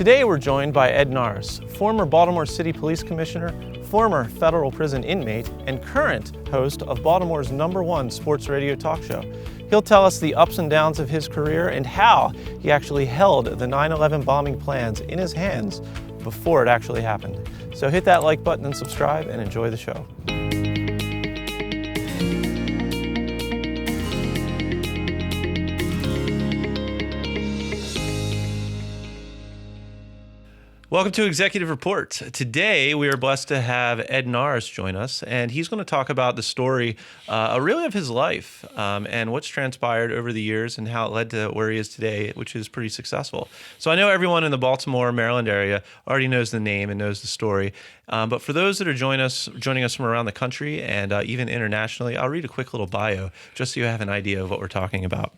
Today we're joined by Ed Norris, former Baltimore City Police Commissioner, former federal prison inmate, and current host of Baltimore's #1 sports radio talk show. He'll tell us the ups and downs of his career and how he actually held the 9/11 bombing plans in his hands before it actually happened. So hit that like button and subscribe and enjoy the show. Welcome to Executive Report. Today, we are blessed to have Ed Norris join us, and he's going to talk about the story really of his life and what's transpired over the years and how it led to where he is today, which is pretty successful. So I know everyone in the Baltimore, Maryland area already knows the name and knows the story, but for those that are joining us from around the country and even internationally, I'll read a quick little bio just so you have an idea of what we're talking about.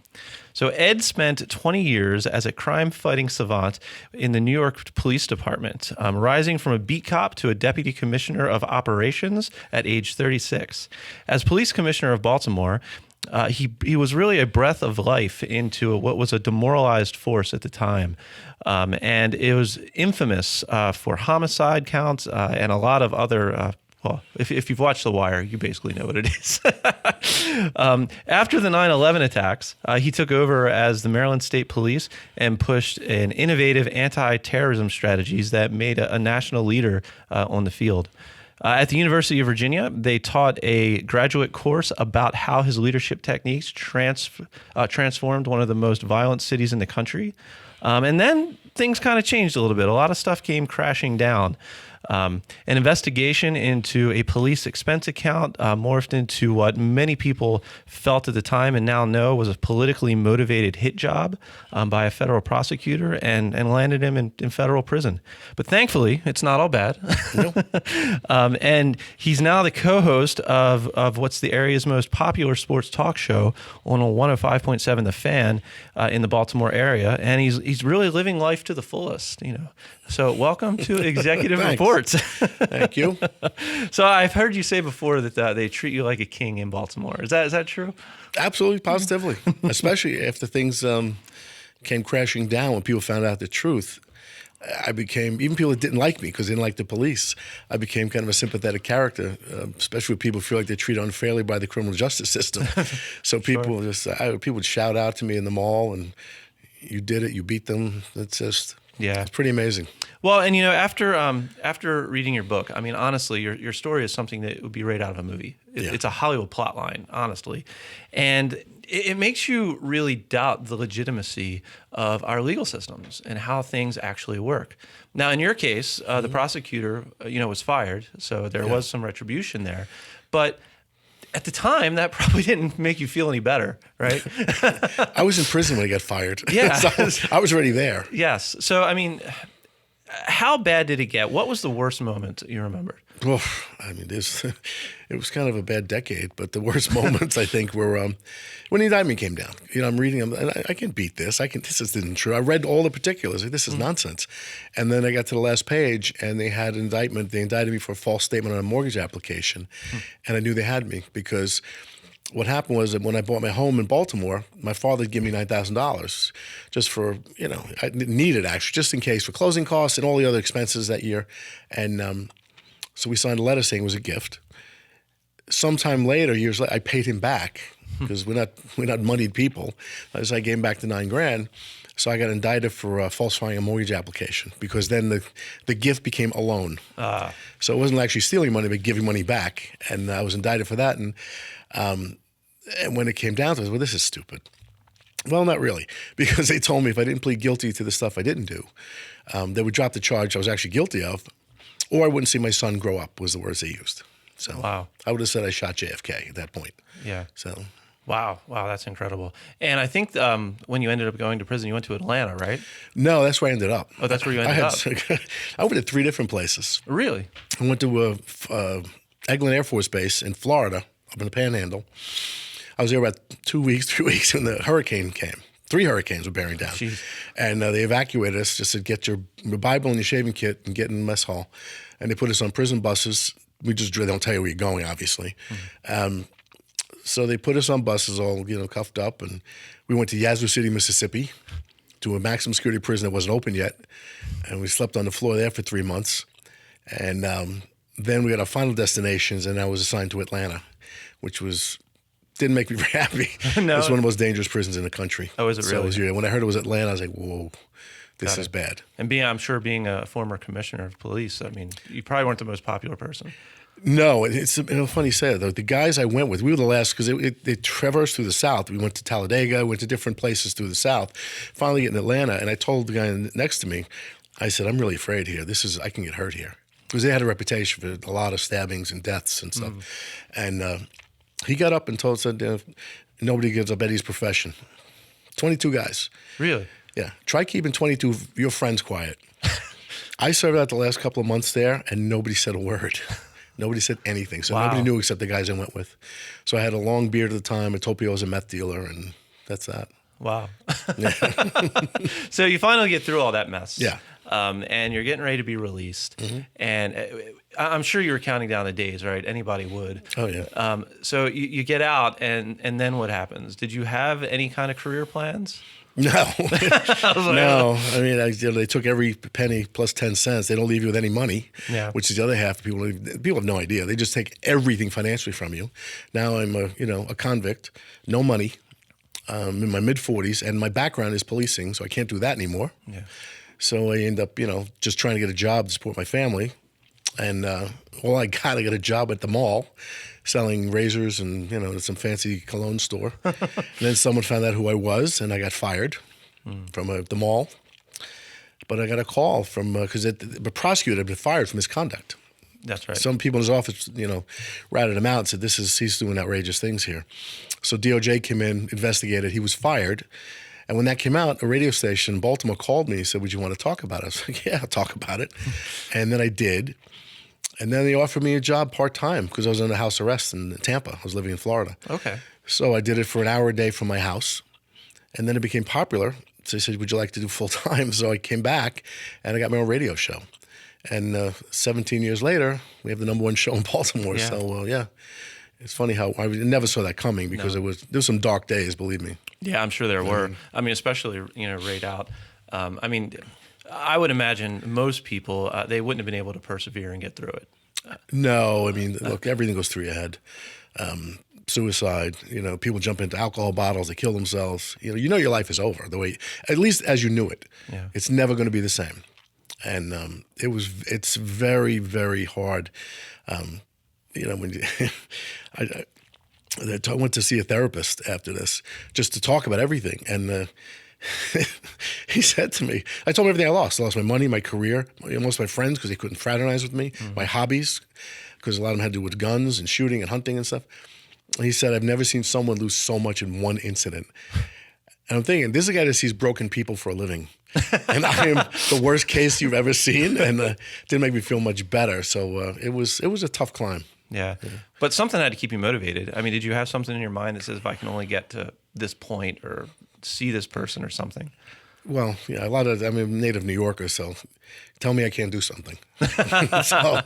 So Ed spent 20 years as a crime-fighting savant in the New York Police Department, rising from a beat cop to a deputy commissioner of operations at age 36. As police commissioner of Baltimore, he was really a breath of life into what was a demoralized force at the time. And it was infamous for homicide counts and a lot of other well, if you've watched The Wire, you basically know what it is. After the 9/11 attacks, he took over as the Maryland State Police and pushed an innovative anti-terrorism strategies that made a national leader on the field. At the University of Virginia, they taught a graduate course about how his leadership techniques transformed one of the most violent cities in the country. And then things kind of changed a little bit. A lot of stuff came crashing down. An investigation into a police expense account morphed into what many people felt at the time and now know was a politically motivated hit job by a federal prosecutor and landed him in federal prison. But thankfully, it's not all bad. Nope. And he's now the co-host of what's the area's most popular sports talk show on 105.7 The Fan in the Baltimore area. And he's really living life to the fullest, you know. So welcome to Executive Reports. Thank you. So I've heard you say before that they treat you like a king in Baltimore. Is that true? Absolutely, positively. Especially after things came crashing down when people found out the truth. I became, even people that didn't like me because they didn't like the police, I became kind of a sympathetic character, especially when people feel like they're treated unfairly by the criminal justice system. So people people would shout out to me in the mall and you did it, you beat them. It's just... yeah, it's pretty amazing. Well, and you know, after reading your book, I mean, honestly, your story is something that would be right out of a movie. It's a Hollywood plot line, honestly, and it makes you really doubt the legitimacy of our legal systems and how things actually work. Now, in your case, the prosecutor, was fired, so there was some retribution there, but at the time, that probably didn't make you feel any better, right? I was in prison when I got fired. Yeah. So I was already there. Yes. So, I mean, how bad did it get? What was the worst moment you remembered? Well, I mean, it was kind of a bad decade, but the worst moments, I think, were when the indictment came down. I'm reading them, and I can beat this. This isn't true. I read all the particulars. This is nonsense. And then I got to the last page, and they had an indictment. They indicted me for a false statement on a mortgage application, and I knew they had me because what happened was that when I bought my home in Baltimore, my father gave me $9,000 just for, I didn't need it actually, just in case for closing costs and all the other expenses that year. And so we signed a letter saying it was a gift. Sometime later, years later, I paid him back because we're not moneyed people. So I gave him back the $9,000. So I got indicted for falsifying a mortgage application because then the gift became a loan. So it wasn't actually stealing money, but giving money back. And I was indicted for that. And when it came down to it, well, this is stupid. Well, not really, because they told me if I didn't plead guilty to the stuff I didn't do, they would drop the charge I was actually guilty of, or I wouldn't see my son grow up, was the words they used. So wow. I would have said I shot JFK at that point. Yeah. So. Wow, that's incredible. And I think when you ended up going to prison, you went to Atlanta, right? No, that's where I ended up. Oh, that's where you ended up. I went to 3 different places. Really? I went to Eglin Air Force Base in Florida, up in the Panhandle. I was there about 2 weeks, 3 weeks, and the hurricane came. 3 hurricanes were bearing down. Jeez. And they evacuated us, just said, get your Bible and your shaving kit and get in the mess hall. And they put us on prison buses. They don't tell you where you're going, obviously. Mm-hmm. So they put us on buses all, cuffed up, and we went to Yazoo City, Mississippi, to a maximum security prison that wasn't open yet, and we slept on the floor there for 3 months. And then we got our final destinations, and I was assigned to Atlanta, which didn't make me very happy. No. It's one of the most dangerous prisons in the country. Oh, is it really? So when I heard it was Atlanta, I was like, whoa, this is bad. And I'm sure being a former commissioner of police, I mean, you probably weren't the most popular person. No, it's funny you say that, though. The guys I went with, we were the last, because they traversed through the South. We went to Talladega, went to different places through the South. Finally get in Atlanta, and I told the guy next to me, I said, I'm really afraid here. I can get hurt here. Because they had a reputation for a lot of stabbings and deaths and stuff. And he got up and said, nobody gives up Eddie's profession. 22 guys. Really? Yeah. Try keeping 22 of your friends quiet. I served out the last couple of months there, and nobody said a word. Nobody said anything. So Wow. nobody knew except the guys I went with. So I had a long beard at the time. I told people I was a meth dealer, and that's that. Wow. So you finally get through all that mess. Yeah. And you're getting ready to be released. And I'm sure you were counting down the days, right? Anybody would. Oh, yeah. So you get out, and then what happens? Did you have any kind of career plans? No. No. I mean, they took every penny plus 10 cents. They don't leave you with any money, which is the other half. People have no idea. They just take everything financially from you. Now I'm a convict, no money. In my mid-40s, and my background is policing, so I can't do that anymore. Yeah. So I end up, just trying to get a job to support my family. And I got a job at the mall selling razors and, some fancy cologne store. And then someone found out who I was, and I got fired from the mall. But I got a call from, because the prosecutor had been fired for misconduct. That's right. Some people in his office, ratted him out and said, he's doing outrageous things here. So DOJ came in, investigated. He was fired. And when that came out, a radio station in Baltimore called me and said, would you want to talk about it? I was like, yeah, I'll talk about it. And then I did. And then they offered me a job part-time because I was under house arrest in Tampa. I was living in Florida. Okay. So I did it for an hour a day from my house. And then it became popular. So they said, would you like to do full-time? So I came back, and I got my own radio show. And 17 years later, we have the #1 show in Baltimore. Yeah. So, yeah. It's funny how I never saw that coming because there was some dark days, believe me. Yeah, I'm sure there were. I mean, especially, right out. I would imagine most people, they wouldn't have been able to persevere and get through it. No, I mean, look, everything goes through your head. Suicide, people jump into alcohol bottles, they kill themselves. Your life is over, at least as you knew it. Yeah. It's never going to be the same. And it's very, very hard. When I went to see a therapist after this just to talk about everything. And he said to me, I told him everything I lost. I lost my money, my career, most of my friends because they couldn't fraternize with me, my hobbies, because a lot of them had to do with guns and shooting and hunting and stuff. And he said, I've never seen someone lose so much in one incident. And I'm thinking, this is a guy that sees broken people for a living. And I am the worst case you've ever seen, and it didn't make me feel much better. So it was a tough climb. Yeah. But something had to keep you motivated. I mean, did you have something in your mind that says, if I can only get to this point or see this person or something? Well, yeah, I'm a native New Yorker, so tell me I can't do something. So,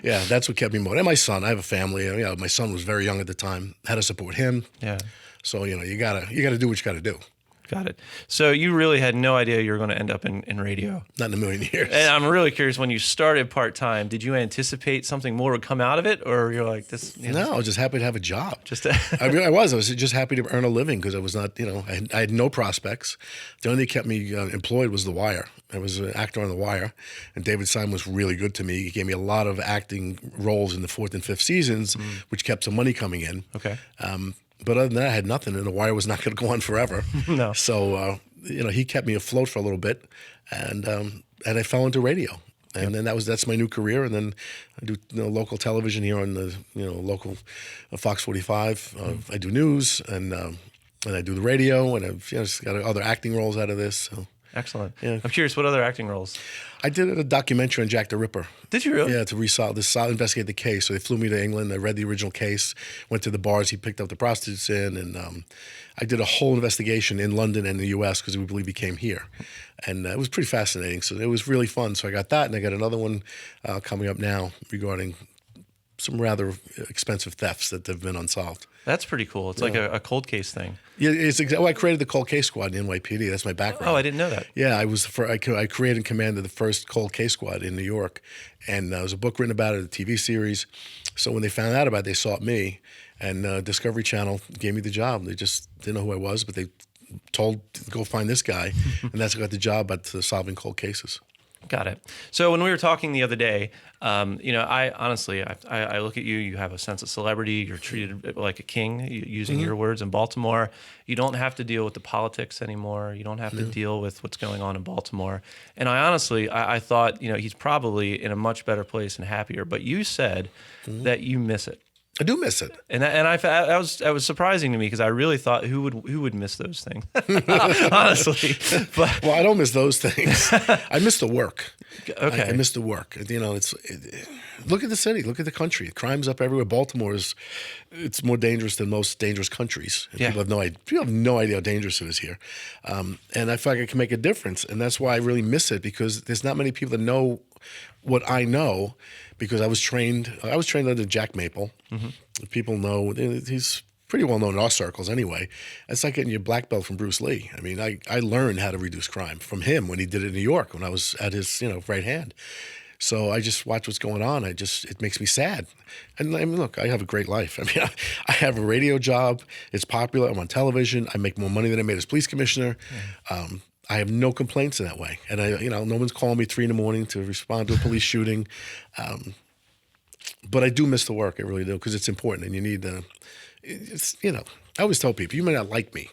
yeah, that's what kept me motivated. And my son, I have a family. My son was very young at the time. Had to support him. Yeah. So, you gotta do what you gotta do. Got it. So you really had no idea you were going to end up in radio? Not in a million years. And I'm really curious, when you started part-time, did you anticipate something more would come out of it? Or you're like, this? No, I was just happy to have a job. I was just happy to earn a living because I was not, I had no prospects. The only thing that kept me employed was The Wire. I was an actor on The Wire, and David Simon was really good to me. He gave me a lot of acting roles in the 4th and 5th seasons, which kept some money coming in. Okay. But other than that, I had nothing, and The Wire was not going to go on forever. No. So, he kept me afloat for a little bit, and I fell into radio. And then that's my new career. And then I do local television here on the local Fox 45. I do news, and I do the radio, and I've just got other acting roles out of this. So. Excellent. Yeah. I'm curious, what other acting roles? I did a documentary on Jack the Ripper. Did you really? Yeah, to investigate the case. So they flew me to England. I read the original case, went to the bars he picked up the prostitutes in, and I did a whole investigation in London and the U.S. because we believe he came here. And it was pretty fascinating. So it was really fun. So I got that, and I got another one coming up now regarding some rather expensive thefts that have been unsolved. That's pretty cool. It's like a cold case thing. Yeah, well, I created the cold case squad in NYPD. That's my background. Oh, I didn't know that. Yeah, I created and commanded the first cold case squad in New York, and there was a book written about it, a TV series. So when they found out about it, they sought me, and Discovery Channel gave me the job. They just didn't know who I was, but they told, go find this guy, and that's how I got the job at solving cold cases. Got it. So when we were talking the other day, I honestly, I look at you, you have a sense of celebrity, you're treated like a king, using your words, in Baltimore. You don't have to deal with the politics anymore. You don't have to deal with what's going on in Baltimore. And I honestly, I thought, he's probably in a much better place and happier, but you said that you miss it. I do miss it, and that was surprising to me because I really thought who would miss those things, honestly. But well, I don't miss those things. I miss the work. Okay, I miss the work. Look at the city, look at the country. Crime's up everywhere. Baltimore it's more dangerous than most dangerous countries. And people have no idea how dangerous it is here. And I feel like I can make a difference, and that's why I really miss it, because there's not many people that know what I know, because I was trained under Jack Maple. People know he's pretty well known in our circles anyway. It's like getting your black belt from Bruce Lee. I mean, I learned how to reduce crime from him when he did it in New York, when I was at his right hand. So I just watch what's going on. It makes me sad. And I mean, look, I have a great life. I mean, I have a radio job. It's popular. I'm on television. I make more money than I made as police commissioner. I have no complaints in that way. And no one's calling me 3 a.m. to respond to a police shooting. But I do miss the work. I really do, because it's important, and you need I always tell people, you may not like me,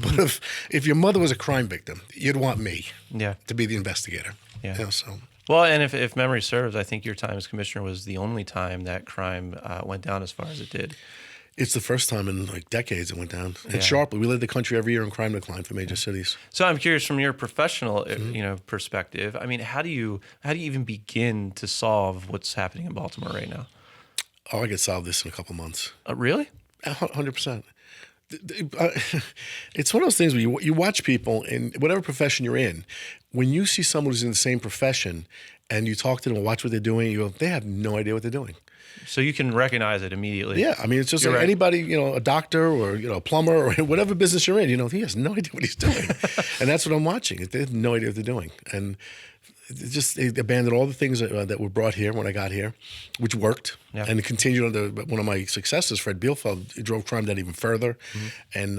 but if your mother was a crime victim, you'd want me to be the investigator. Yeah. So. Well, and if memory serves, I think your time as commissioner was the only time that crime went down as far as it did. It's the first time in decades it went down. And sharply. We led the country every year in crime decline for major cities. So I'm curious, from your professional perspective, I mean, how do you even begin to solve what's happening in Baltimore right now? Oh, I could solve this in a couple months. Really? 100%. It's one of those things where you watch people in whatever profession you're in. When you see someone who's in the same profession and you talk to them and watch what they're doing, you go, they have no idea what they're doing. So you can recognize it immediately. Yeah, I mean, it's just You're like right. anybody, a doctor or a plumber or whatever business you're in. He has no idea what he's doing, and that's what I'm watching. They have no idea what they're doing, and they abandoned all the things that were brought here when I got here, which worked, and it continued under one of my successors, Fred Bielfeld. He drove crime down even further, and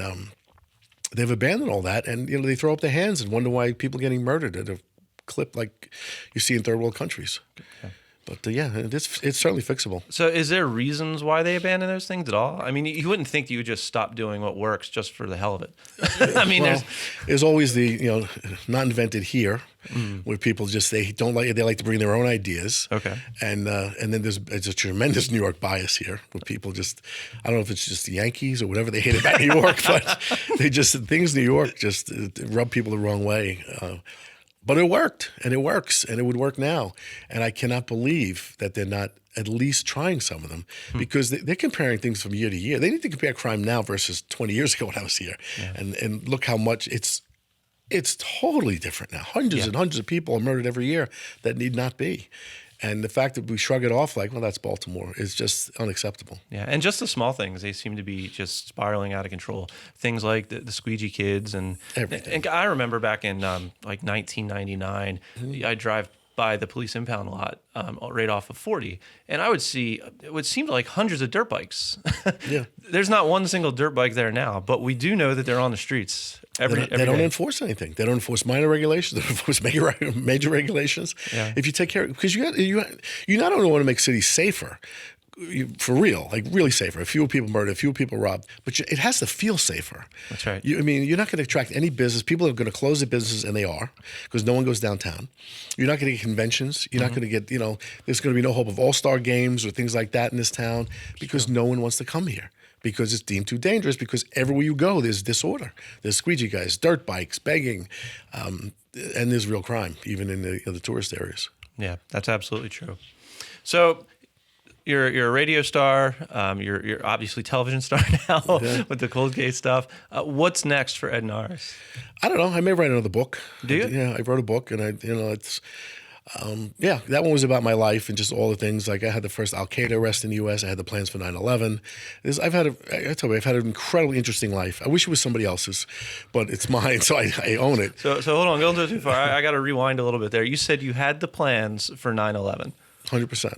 they've abandoned all that, and they throw up their hands and wonder why people are getting murdered at a clip like you see in third world countries. Okay. But it's certainly fixable. So is there reasons why they abandon those things at all? I mean, you wouldn't think you would just stop doing what works just for the hell of it. I mean, there's always the not invented here, where people just they like to bring their own ideas. Okay. And then there's a tremendous New York bias here, where people I don't know if it's just the Yankees or whatever they hate about New York, but things in New York just rub people the wrong way. But it worked, and it works, and it would work now. And I cannot believe that they're not at least trying some of them, because they're comparing things from year to year. They need to compare crime now versus 20 years ago when I was here, and look how much it's totally different now. Hundreds and hundreds of people are murdered every year that need not be. And the fact that we shrug it off like, well, that's Baltimore, is just unacceptable. Yeah, and just the small things, they seem to be just spiraling out of control. Things like the squeegee kids and everything. And I remember back in 1999, I'd drive by the police impound lot right off of 40, and I would see it would seem like hundreds of dirt bikes. There's not one single dirt bike there now, but we do know that they're on the streets every They don't day. enforce anything. They don't enforce minor regulations. They don't enforce major regulations. If you take care, because you not only want to make cities safer, for real, like really safer. Fewer people murdered, fewer people robbed, but it has to feel safer. That's right. You're not going to attract any business. People are going to close their businesses, and they are, because no one goes downtown. You're not going to get conventions. You're not going to get, there's going to be no hope of all-star games or things like that in this town, because no one wants to come here, because it's deemed too dangerous, because everywhere you go, there's disorder. There's squeegee guys, dirt bikes, begging, and there's real crime, even in the tourist areas. Yeah, that's absolutely true. So you're a radio star. You're obviously television star now with the cold case stuff. What's next for Ed Norris? I don't know. I may write another book. Do you? Yeah, I wrote a book, and Yeah, that one was about my life and just all the things. Like I had the first Al Qaeda arrest in the U.S. I had the plans for 9/11. I tell you, I've had an incredibly interesting life. I wish it was somebody else's, but it's mine, so I own it. So hold on, going too far. I got to rewind a little bit there. You said you had the plans for 9/11. 100%.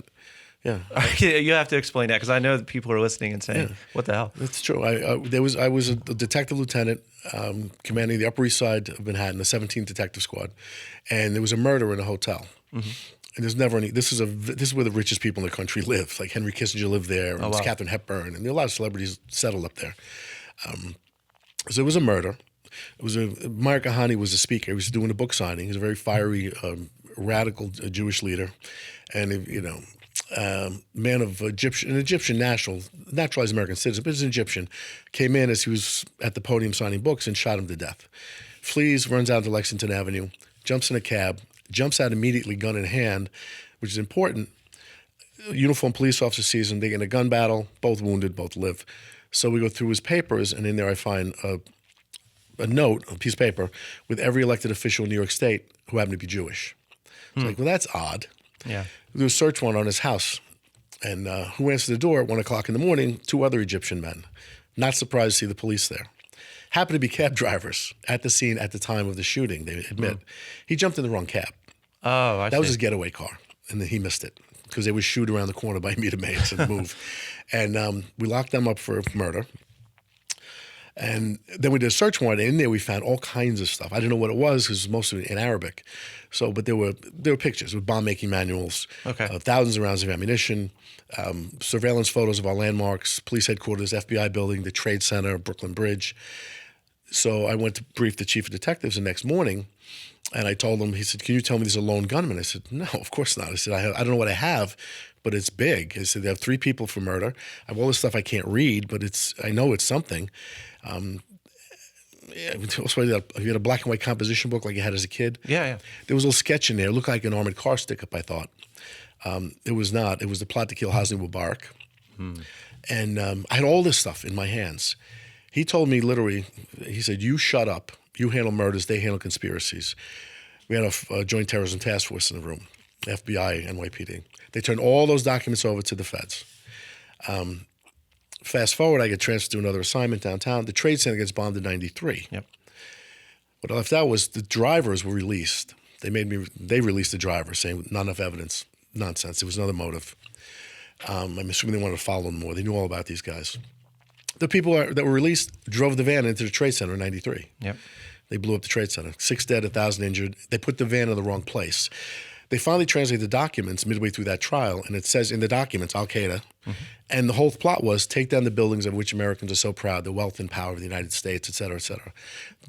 Yeah. You have to explain that because I know that people are listening and saying, "What the hell?" That's true. I was a detective lieutenant commanding the Upper East Side of Manhattan, the 17th Detective Squad, and there was a murder in a hotel. Mm-hmm. And there's never any. This is where the richest people in the country live. Like Henry Kissinger lived there, and wow. Katharine Hepburn, and there are a lot of celebrities settled up there. So it was a murder. It was Meir Kahane was the speaker. He was doing a book signing. He's a very fiery, radical Jewish leader, and man of an Egyptian naturalized American citizen, but he's an Egyptian, came in as he was at the podium signing books and shot him to death. Flees, runs out to Lexington Avenue, jumps in a cab, jumps out immediately, gun in hand, which is important. Uniformed police officer sees him. They get in a gun battle, both wounded, both live. So we go through his papers, and in there I find a note, a piece of paper, with every elected official in New York State who happened to be Jewish. It's like, well, that's odd. Yeah. There was a search warrant on his house. And who answered the door at 1 o'clock in the morning? 2 other Egyptian men. Not surprised to see the police there. Happened to be cab drivers at the scene at the time of the shooting, they admit. He jumped in the wrong cab. Oh, I see. That was his getaway car, and then he missed it because they would shoot around the corner by Meet Mates and move. And we locked them up for murder. And then we did a search warrant. And in there, we found all kinds of stuff. I didn't know what it was because it was mostly in Arabic. So, but there were pictures with bomb-making manuals, thousands of rounds of ammunition, surveillance photos of our landmarks, police headquarters, FBI building, the Trade Center, Brooklyn Bridge. So I went to brief the chief of detectives the next morning, and I told him. He said, "Can you tell me these are lone gunmen?" I said, "No, of course not." I said, "I don't know what I have, but it's big." I said, "They have 3 people for murder. I have all this stuff I can't read, but I know it's something." Also, you had a black and white composition book like you had as a kid. Yeah. There was a little sketch in there. It looked like an armored car stick-up, I thought. It was not. It was the plot to kill Hosni Mubarak. And I had all this stuff in my hands. He told me literally, he said, "You shut up. You handle murders. They handle conspiracies." We had a joint terrorism task force in the room, FBI, NYPD. They turned all those documents over to the feds. Fast forward, I get transferred to another assignment downtown. The Trade Center gets bombed in 93. Yep. What I left out was the drivers were released. They released the drivers saying not enough evidence. Nonsense. It was another motive. I'm assuming they wanted to follow them more. They knew all about these guys. The people that were released drove the van into the Trade Center in 93. Yep. They blew up the Trade Center. 6 dead, 1,000 injured. They put the van in the wrong place. They finally translated the documents midway through that trial, and it says in the documents, Al Qaeda. And the whole plot was take down the buildings of which Americans are so proud, the wealth and power of the United States, et cetera, et cetera.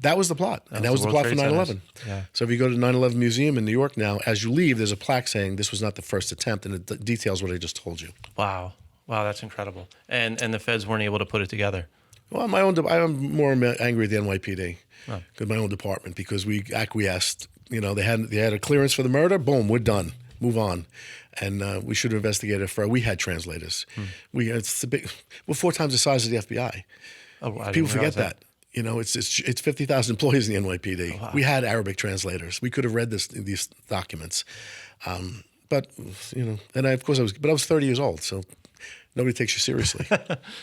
That was the plot. And that was the plot for 9/11. Yeah. So if you go to the 9/11 Museum in New York now, as you leave, there's a plaque saying this was not the first attempt, and it details what I just told you. Wow, that's incredible. And the feds weren't able to put it together. Well, I'm more angry at the NYPD, my own department, because we acquiesced. You know, they had a clearance for the murder. Boom, we're done. Move on. And we should have investigated further. We had translators. We're 4 times the size of the FBI. People forget that. You know, it's 50,000 employees in the NYPD. Oh, wow. We had Arabic translators. We could have read these documents. But you know, and I was 30 years old, so nobody takes you seriously.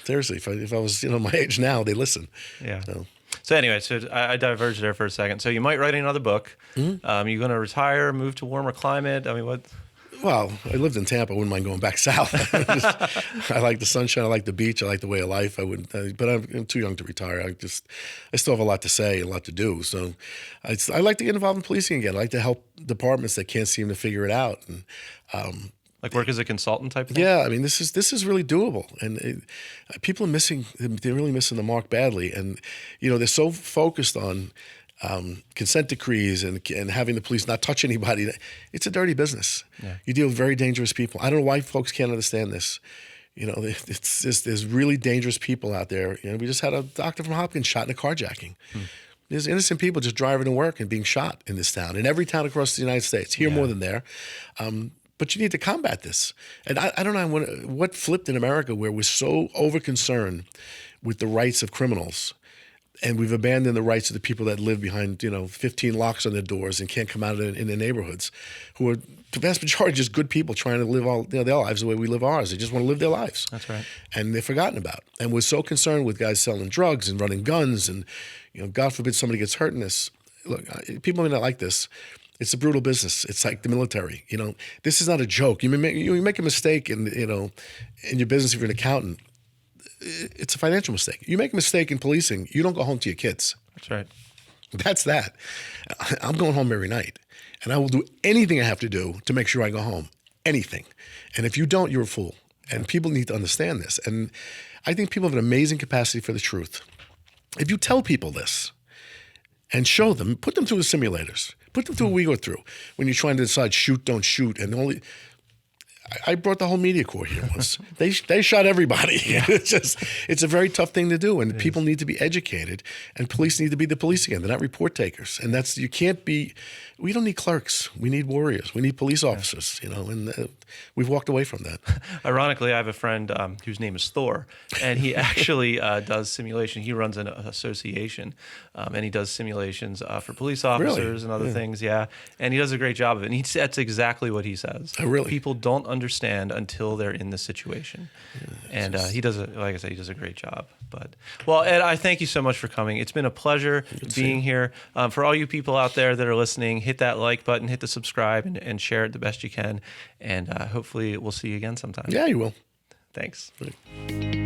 Seriously, if I was my age now, they listen. Yeah. So anyway, I diverged there for a second. So you might write another book. You're going to retire, move to warmer climate. I mean, what? Well, I lived in Tampa. I wouldn't mind going back south. I like the sunshine. I like the beach. I like the way of life. I wouldn't, but I'm too young to retire. I still have a lot to say, a lot to do. So I like to get involved in policing again. I like to help departments that can't seem to figure it out. And like work as a consultant type of thing? Yeah, I mean, this is really doable, and people are missing. They're really missing the mark badly, and they're so focused on consent decrees and having the police not touch anybody. It's a dirty business. Yeah. You deal with very dangerous people. I don't know why folks can't understand this. There's really dangerous people out there. We just had a doctor from Hopkins shot in a carjacking. There's innocent people just driving to work and being shot in this town, in every town across the United States. Here more than there. But you need to combat this. And I don't know what flipped in America where we're so over-concerned with the rights of criminals And we've abandoned the rights of the people that live behind, 15 locks on their doors and can't come out in their neighborhoods, who are the vast majority just good people trying to live their lives the way we live ours. They just want to live their lives. That's right. And they're forgotten about. And we're so concerned with guys selling drugs and running guns and, God forbid somebody gets hurt in this. Look, people may not like this. It's a brutal business. It's like the military. This is not a joke. You make a mistake in your business if you're an accountant. It's a financial mistake. You make a mistake in policing, you don't go home to your kids. That's right. That's that. I'm going home every night, and I will do anything I have to do to make sure I go home. Anything. And if you don't, you're a fool. And people need to understand this. And I think people have an amazing capacity for the truth. If you tell people this and show them, put them through the simulators, put them through what we go through when you're trying to decide shoot, don't shoot, and I brought the whole media corps here once. They shot everybody. Yeah. It's a very tough thing to do, and people need to be educated, and police need to be the police again. They're not report takers, and you can't be. We don't need clerks. We need warriors. We need police officers. And we've walked away from that. Ironically, I have a friend whose name is Thor, and he actually does simulation. He runs an association, and he does simulations for police officers and other things. Yeah, and he does a great job of it. And that's exactly what he says. Oh, really? People don't understand until they're in the situation, and he does like I said, he does a great job. But Ed, I thank you so much for coming. It's been a pleasure being here. For all you people out there that are listening, hit that like button, hit the subscribe, and share it the best you can. And hopefully we'll see you again sometime. Yeah, you will. Thanks. Right.